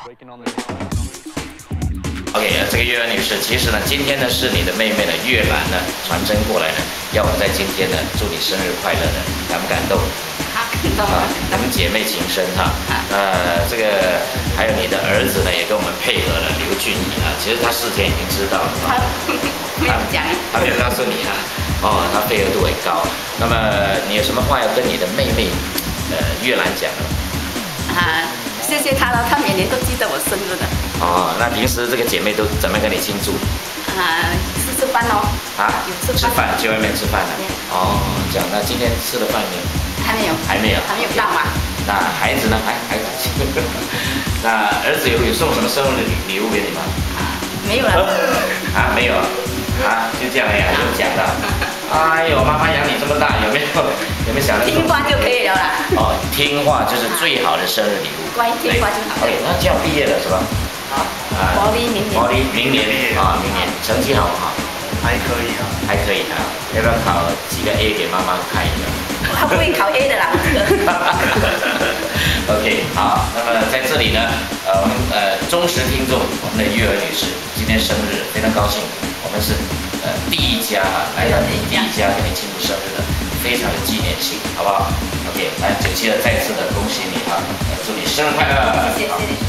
OK， 这个月儿女士，其实呢，今天呢是你的妹妹呢月兰呢传真过来呢，要我在今天呢祝你生日快乐呢，感不感动？好，感动啊！我们姐妹情深哈。这个还有你的儿子呢，也跟我们配合了，刘俊怡啊，其实他事前已经知道了。他没有讲，他没有告诉你啊。哦，他配合度很高。那么你有什么话要跟你的妹妹月兰讲呢？谢谢她了，她每年都记得我生日的。哦，那平时这个姐妹都怎么跟你庆祝？吃饭哦。有吃饭，去外面吃饭了。哦，这样，那今天吃了饭没有？还没有。还没有到嘛？那孩子呢？孩子，那儿子有送什么生日礼物给你吗？没有了。没有就这样呀，就讲了。哎呦，妈妈养你这么大，有没有想到？听话就可以了啦。哦，听话就是最好的生日礼物。乖，听话就好。OK，那这样毕业了是吧？好。毛利明年。明年明年成绩好不好？还可以啊。还可以啊，要不要考几个 A 给妈妈看一下？他不会考 A 的啦，这个。OK， 好，那么在这里呢，我们忠实听众，我们的月儿女士今天生日，非常高兴，我们是第一家来到你第一家给你庆祝生日的，非常的纪念性，好不好 ？OK，来，97的再次的恭喜你啊，祝你生日快乐！谢谢。